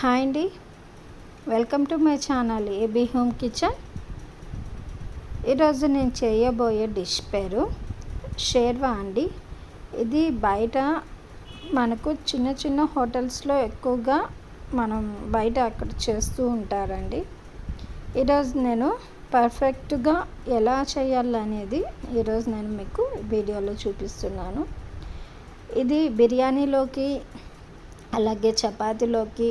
Hi అండి, welcome to my channel AB home kitchen. ఈరోజు నేను చేయబోయే డిష్ పేరు షేర్వా అండి. ఇది బయట మనకు చిన్న చిన్న హోటల్స్లో ఎక్కువగా మనం బయట అక్కడ చేస్తూ ఉంటారండి. ఈరోజు నేను పర్ఫెక్ట్గా ఎలా చేయాలనేది ఈరోజు నేను మీకు వీడియోలో చూపిస్తున్నాను. ఇది బిర్యానీలోకి అలాగే చపాతీలోకి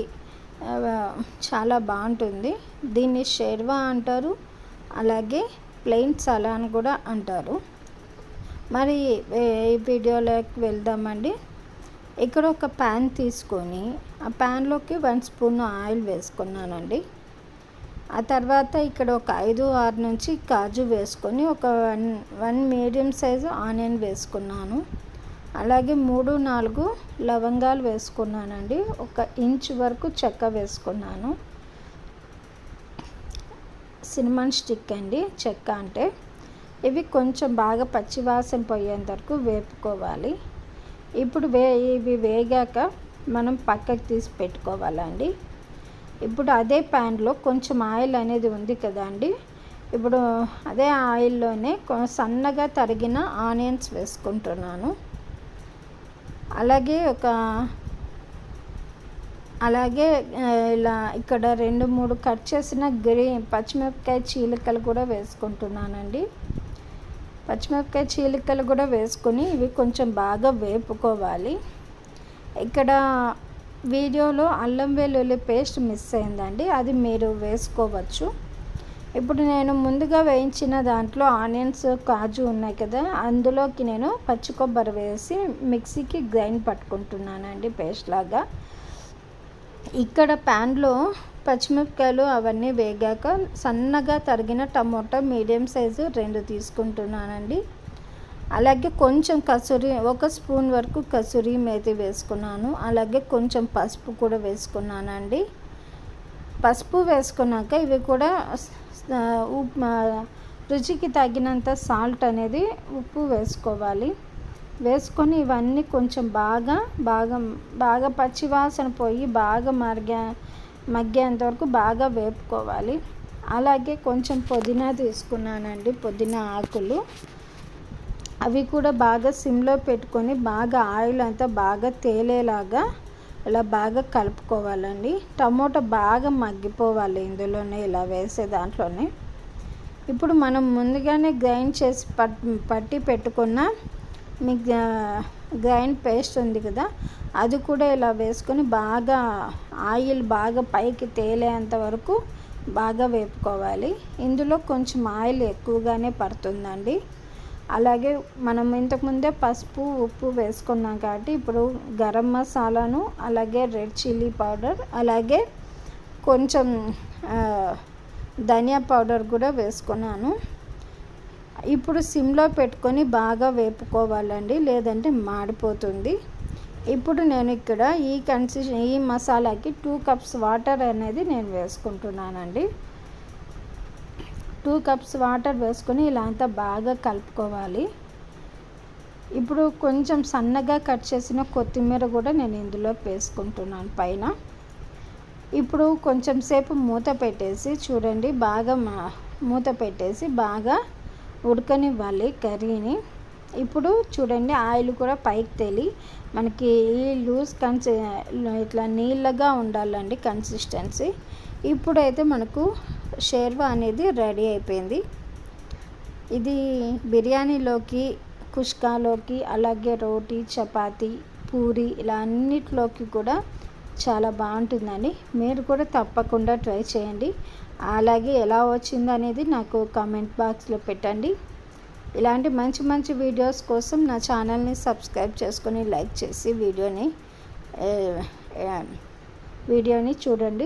చాలా బాగుంటుంది. దీన్ని షేర్వా అంటారు, అలాగే ప్లెయిన్ సలాన్ కూడా అంటారు. మరి ఈ వీడియోలోకి వెళ్దామండి. ఇక్కడ ఒక ప్యాన్ తీసుకొని ఆ ప్యాన్లోకి 1 స్పూన్ ఆయిల్ వేసుకున్నానండి. ఆ తర్వాత ఇక్కడ ఒక 5-6 నుంచి కాజు వేసుకొని ఒక 1 మీడియం సైజు ఆనియన్ వేసుకున్నాను. అలాగే 3-4 లవంగాలు వేసుకున్నానండి. 1 ఇంచ్ వరకు చెక్క వేసుకున్నాను. సినమన్ స్టిక్ అండి చెక్క అంటే. ఇవి కొంచెం బాగా పచ్చివాసన పోయేంత వరకు వేపుకోవాలి. ఇప్పుడు ఇవి వేగాక మనం పక్కకి తీసి పెట్టుకోవాలండి. ఇప్పుడు అదే ప్యాన్లో కొంచెం ఆయిల్ అనేది ఉంది కదా అండి. ఇప్పుడు అదే ఆయిల్లోనే సన్నగా తరిగిన ఆనియన్స్ వేసుకుంటున్నాను. అలాగే ఇలా ఇక్కడ 2-3 కట్ చేసిన పచ్చిమిరపకాయ చీలికలు కూడా వేసుకుంటున్నానండి. పచ్చిమిరపకాయ చీలికలు కూడా వేసుకొని ఇవి కొంచెం బాగా వేపుకోవాలి. ఇక్కడ వీడియోలో అల్లం వెల్లుల్లి పేస్ట్ మిస్ అయిందండి, అది మీరు వేసుకోవచ్చు. ఇప్పుడు నేను ముందుగా వేయించిన దాంట్లో ఆనియన్స్ కాజు ఉన్నాయి కదా, అందులోకి నేను పచ్చి కొబ్బరి వేసి మిక్సీకి గ్రైండ్ పట్టుకుంటున్నానండి పేస్ట్ లాగా. ఇక్కడ ప్యాన్లో పచ్చిమిరపకాయలు అవన్నీ వేగాక సన్నగా తరిగిన టమోటా మీడియం సైజు 2 తీసుకుంటున్నానండి. అలాగే కొంచెం 1 స్పూన్ వరకు కసూరి మేతి వేసుకున్నాను. అలాగే కొంచెం పసుపు కూడా వేసుకున్నానండి. పసుపు వేసుకున్నాక ఇవి కూడా రుచికి తగినంత సాల్ట్ అనేది ఉప్పు వేసుకోవాలి. వేసుకొని ఇవన్నీ కొంచెం బాగా పచ్చివాసన పోయి బాగా మగ్గేంత వరకు బాగా వేపుకోవాలి. అలాగే కొంచెం పుదీనా తీసుకున్నానండి, పుదీనా ఆకులు. అవి కూడా బాగా సిమ్లో పెట్టుకొని బాగా ఆయిల్ అంతా బాగా తేలేలాగా ఇలా బాగా కలుపుకోవాలండి. టమోటా బాగా మగ్గిపోవాలి ఇందులోనే, ఇలా వేసే దాంట్లోనే. ఇప్పుడు మనం ముందుగానే గ్రైండ్ చేసి పట్టి పెట్టుకున్న గ్రైండ్ పేస్ట్ ఉంది కదా, అది కూడా ఇలా వేసుకొని బాగా ఆయిల్ బాగా పైకి తేలేంత వరకు బాగా వేపుకోవాలి. ఇందులో కొంచెం ఆయిల్ ఎక్కువగానే పడుతుందండి. అలాగే మనం ఇంతకుముందే పసుపు ఉప్పు వేసుకున్నాం కాబట్టి ఇప్పుడు గరం మసాలాను, అలాగే రెడ్ చిల్లీ పౌడర్, అలాగే కొంచెం ధనియా పౌడర్ కూడా వేసుకున్నాను. ఇప్పుడు సిమ్లో పెట్టుకొని బాగా వేపుకోవాలండి, లేదంటే మాడిపోతుంది. ఇప్పుడు నేను ఇక్కడ ఈ మసాలాకి 2 కప్స్ వాటర్ అనేది నేను వేసుకుంటున్నానండి. 2 కప్స్ వాటర్ వేసుకొని ఇలా అంతా బాగా కలుపుకోవాలి. ఇప్పుడు కొంచెం సన్నగా కట్ చేసిన కొత్తిమీర కూడా నేను ఇందులో వేసుకుంటున్నాను పైన. ఇప్పుడు కొంచెం సేపు మూత పెట్టేసి చూడండి, బాగా మూత పెట్టేసి బాగా ఉడకనివ్వాలి కర్రీని. ఇప్పుడు చూడండి ఆయిల్ కూడా పైకి తేలి మనకి లూజ్ ఇట్లా నీళ్ళగా ఉండాలండి కన్సిస్టెన్సీ. ఇప్పుడైతే మనకు షేర్వా అనేది రెడీ అయిపోయింది. ఇది బిర్యానీలోకి, కుష్కాలోకి, అలాగే రోటీ, చపాతీ, పూరి ఇలా అన్నిటిలోకి కూడా చాలా బాగుంటుందండి. మీరు కూడా తప్పకుండా ట్రై చేయండి. అలాగే ఎలా వచ్చింది అనేది నాకు కామెంట్ బాక్స్లో పెట్టండి. ఇలాంటి మంచి మంచి వీడియోస్ కోసం నా ఛానల్ని సబ్స్క్రైబ్ చేసుకొని లైక్ చేసి వీడియోని చూడండి.